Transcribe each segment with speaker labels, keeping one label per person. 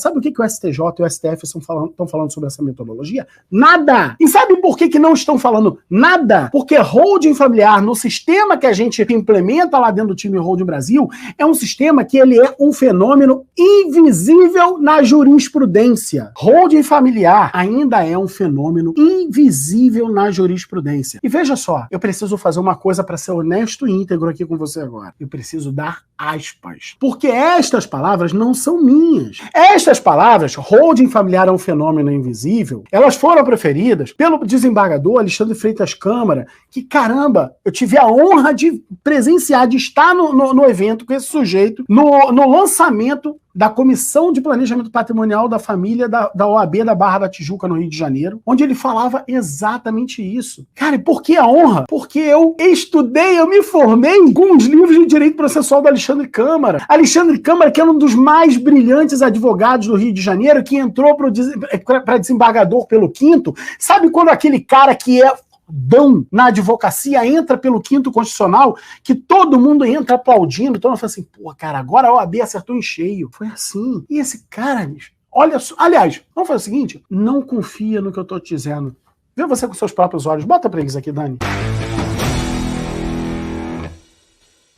Speaker 1: Sabe o que o STJ e o STF estão falando sobre essa metodologia? Nada! E sabe por que não estão falando nada? Porque holding familiar, no sistema que a gente implementa lá dentro do time Holding Brasil, é um sistema que ele é um fenômeno invisível na jurisprudência. Holding familiar ainda é um fenômeno invisível na jurisprudência. E veja só, eu preciso fazer uma coisa para ser honesto e íntegro aqui com você agora. Eu preciso dar aspas. Porque estas palavras não são minhas. Estas palavras, holding familiar é um fenômeno invisível, elas foram proferidas pelo desembargador Alexandre Freitas Câmara, que, caramba, eu tive a honra de presenciar, de estar no evento com esse sujeito, no lançamento da Comissão de Planejamento Patrimonial da Família da OAB da Barra da Tijuca, no Rio de Janeiro, onde ele falava exatamente isso. Cara, e por que a honra? Porque eu estudei, eu me formei com os livros de direito processual do Alexandre Câmara. Alexandre Câmara, que é um dos mais brilhantes advogados do Rio de Janeiro, que entrou para desembargador pelo quinto. Sabe quando aquele cara que é dão na advocacia, entra pelo quinto constitucional, que todo mundo entra aplaudindo, todo mundo fala assim, pô, cara, agora a OAB acertou em cheio. Foi assim. E esse cara, bicho, olha só, aliás, vamos fazer o seguinte, não confia no que eu tô te dizendo. Vê você com seus próprios olhos. Bota pra eles aqui, Dani.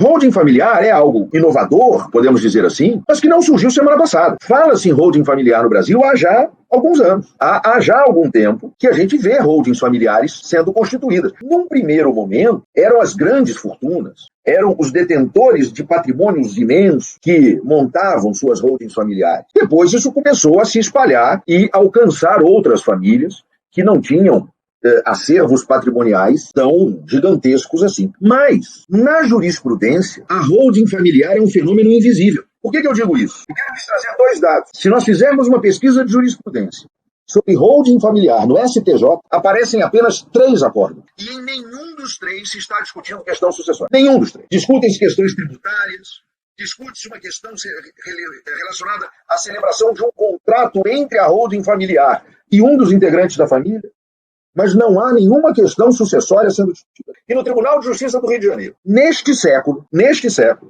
Speaker 2: Holding familiar é algo inovador, podemos dizer assim, mas que não surgiu semana passada. Fala-se em holding familiar no Brasil há já alguns anos. Há já algum tempo que a gente vê holdings familiares sendo constituídas. Num primeiro momento, eram as grandes fortunas, eram os detentores de patrimônios imensos que montavam suas holdings familiares. Depois isso começou a se espalhar e alcançar outras famílias que não tinham acervos patrimoniais tão gigantescos assim. Mas, na jurisprudência, a holding familiar é um fenômeno invisível. Por que eu digo isso? Eu quero lhes trazer dois dados. Se nós fizermos uma pesquisa de jurisprudência sobre holding familiar no STJ, aparecem apenas 3 acordos. E em nenhum dos 3 se está discutindo questão sucessória. Nenhum dos 3. Discutem-se questões tributárias, discute-se uma questão relacionada à celebração de um contrato entre a holding familiar e um dos integrantes da família, mas não há nenhuma questão sucessória sendo discutida. E no Tribunal de Justiça do Rio de Janeiro, neste século,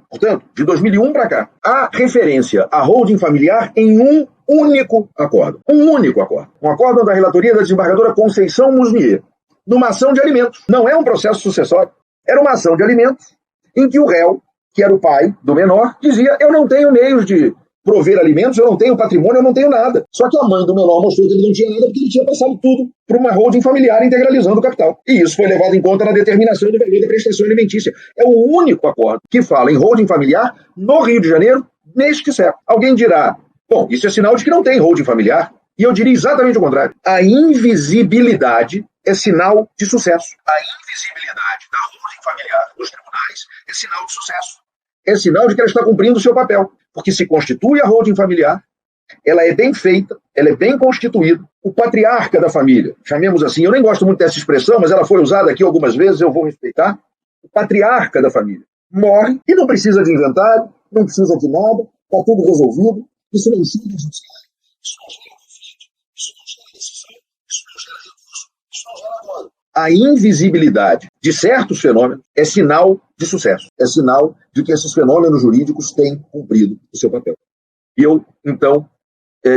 Speaker 2: portanto, de 2001 para cá, há referência à holding familiar em um único acordo. Um único acordo. Um acordo da relatoria da desembargadora Conceição Musnier, numa ação de alimentos. Não é um processo sucessório. Era uma ação de alimentos em que o réu, que era o pai do menor, dizia, eu não tenho meios de prover alimentos, eu não tenho patrimônio, eu não tenho nada. Só que a mãe do menor mostrou que ele não tinha nada porque ele tinha passado tudo para uma holding familiar integralizando o capital. E isso foi levado em conta na determinação do valor da prestação alimentícia. É o único acordo que fala em holding familiar no Rio de Janeiro neste século. Alguém dirá, bom, isso é sinal de que não tem holding familiar. E eu diria exatamente o contrário. A invisibilidade é sinal de sucesso. A invisibilidade da holding familiar nos tribunais é sinal de sucesso. É sinal de que ela está cumprindo o seu papel. Porque se constitui a holding familiar, ela é bem feita, ela é bem constituída. O patriarca da família, chamemos assim, eu nem gosto muito dessa expressão, mas ela foi usada aqui algumas vezes, eu vou respeitar. O patriarca da família morre e não precisa de inventário, não precisa de nada, está tudo resolvido. Isso não chega de judiciário, isso não gera conflito, isso não gera decisão, isso não gera recurso, isso não gera nada. A invisibilidade de certos fenômenos é sinal de sucesso. É sinal de que esses fenômenos jurídicos têm cumprido o seu papel. E eu, então,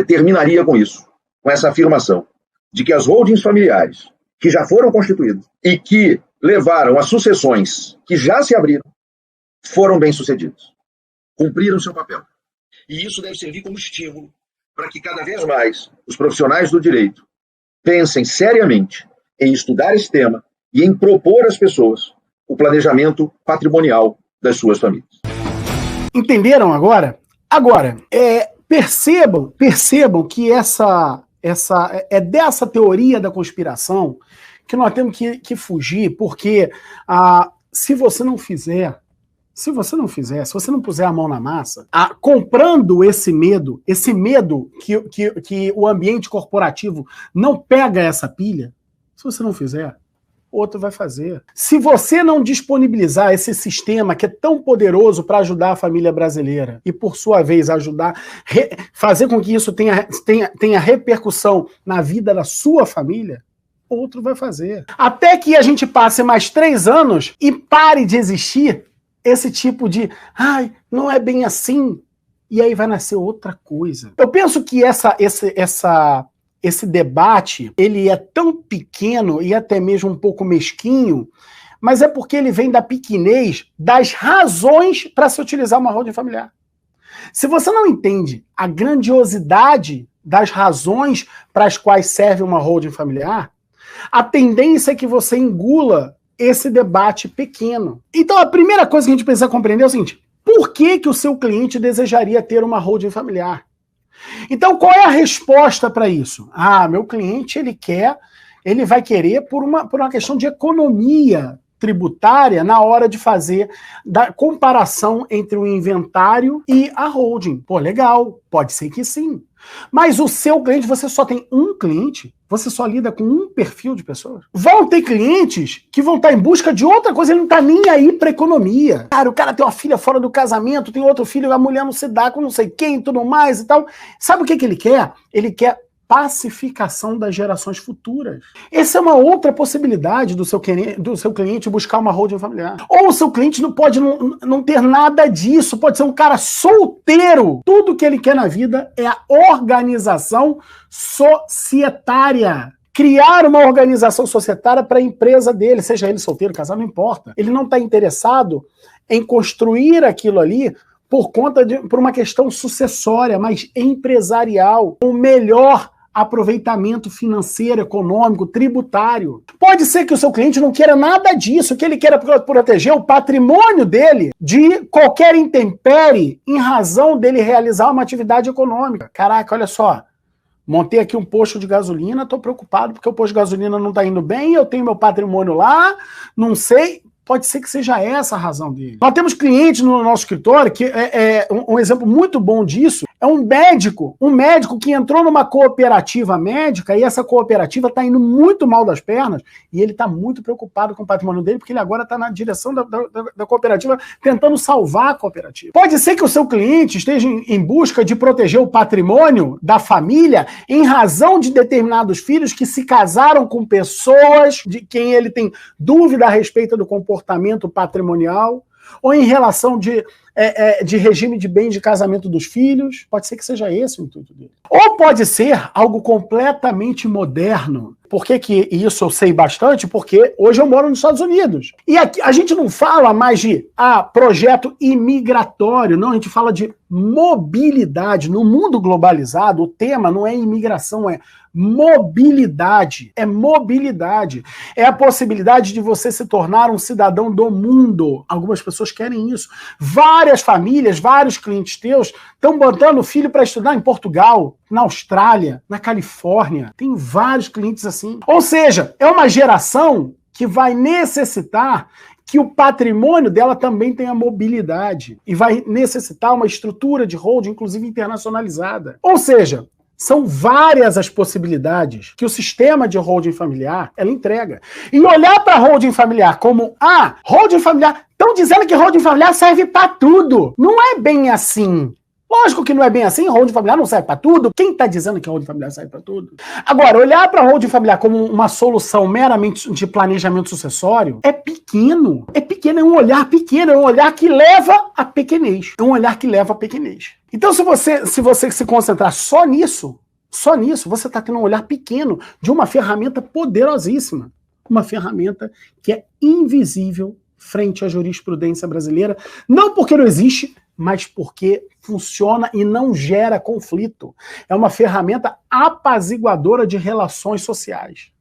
Speaker 2: terminaria com isso, com essa afirmação de que as holdings familiares que já foram constituídas e que levaram a sucessões que já se abriram, foram bem-sucedidas. Cumpriram o seu papel. E isso deve servir como estímulo para que cada vez mais os profissionais do direito pensem seriamente em estudar esse tema e em propor às pessoas o planejamento patrimonial das suas famílias.
Speaker 1: Entenderam agora? Agora, percebam que essa é dessa teoria da conspiração que nós temos que fugir, porque se você não se você não puser a mão na massa, comprando esse medo que o ambiente corporativo não pega essa pilha, se você não fizer, outro vai fazer. Se você não disponibilizar esse sistema que é tão poderoso para ajudar a família brasileira e, por sua vez, fazer com que isso tenha repercussão na vida da sua família, outro vai fazer. Até que a gente passe mais 3 anos e pare de existir esse tipo de, não é bem assim, E aí vai nascer outra coisa. Eu penso que esse debate, ele é tão pequeno e até mesmo um pouco mesquinho, mas é porque ele vem da pequenez das razões para se utilizar uma holding familiar. Se você não entende a grandiosidade das razões para as quais serve uma holding familiar, a tendência é que você engula esse debate pequeno. Então a primeira coisa que a gente precisa compreender é o seguinte: por que o seu cliente desejaria ter uma holding familiar? Então qual é a resposta para isso? Meu cliente ele vai querer por uma questão de economia tributária na hora de fazer da comparação entre o inventário e a holding. Pô, legal, pode ser que sim. Mas o seu cliente, você só tem um cliente, você só lida com um perfil de pessoas. Vão ter clientes que vão estar em busca de outra coisa, ele não está nem aí para economia. Cara, o cara tem uma filha fora do casamento, tem outro filho, a mulher não se dá com não sei quem, tudo mais e tal. Sabe o que ele quer? Ele quer pacificação das gerações futuras. Essa é uma outra possibilidade do seu cliente buscar uma holding familiar. Ou o seu cliente não pode não ter nada disso, pode ser um cara solteiro. Tudo que ele quer na vida é a organização societária. Criar uma organização societária para a empresa dele, seja ele solteiro, casado, não importa. Ele não está interessado em construir aquilo ali por uma questão sucessória, mas empresarial, o melhor aproveitamento financeiro, econômico, tributário. Pode ser que o seu cliente não queira nada disso, que ele queira proteger o patrimônio dele de qualquer intempérie em razão dele realizar uma atividade econômica. Caraca, olha só, montei aqui um posto de gasolina, estou preocupado porque o posto de gasolina não está indo bem, eu tenho meu patrimônio lá, não sei. Pode ser que seja essa a razão dele. Nós temos clientes no nosso escritório que um exemplo muito bom disso é um médico que entrou numa cooperativa médica e essa cooperativa está indo muito mal das pernas e ele está muito preocupado com o patrimônio dele porque ele agora está na direção da cooperativa tentando salvar a cooperativa. Pode ser que o seu cliente esteja em busca de proteger o patrimônio da família em razão de determinados filhos que se casaram com pessoas de quem ele tem dúvida a respeito do comportamento patrimonial, ou em relação de regime de bens de casamento dos filhos. Pode ser que seja esse o intuito dele. Ou pode ser algo completamente moderno. Por que isso eu sei bastante? Porque hoje eu moro nos Estados Unidos. E aqui a gente não fala mais de projeto imigratório, não, a gente fala de mobilidade. No mundo globalizado, o tema não é imigração, é mobilidade. É mobilidade. É a possibilidade de você se tornar um cidadão do mundo. Algumas pessoas querem isso. Várias famílias, vários clientes teus estão botando o filho para estudar em Portugal, na Austrália, na Califórnia. Tem vários clientes assim. Ou seja, é uma geração que vai necessitar que o patrimônio dela também tenha mobilidade e vai necessitar uma estrutura de holding, inclusive internacionalizada. Ou seja, são várias as possibilidades que o sistema de holding familiar ela entrega. E olhar para a holding familiar como, holding familiar, estão dizendo que holding familiar serve para tudo. Não é bem assim. Lógico que não é bem assim, holding familiar não serve para tudo. Quem está dizendo que holding familiar serve para tudo? Agora, olhar para a holding familiar como uma solução meramente de planejamento sucessório é pequeno. É pequeno, é um olhar pequeno, é um olhar que leva a pequenez. É um olhar que leva a pequenez. Então, se você se concentrar só nisso, você está tendo um olhar pequeno de uma ferramenta poderosíssima. Uma ferramenta que é invisível frente à jurisprudência brasileira, não porque não existe, mas porque funciona e não gera conflito. É uma ferramenta apaziguadora de relações sociais.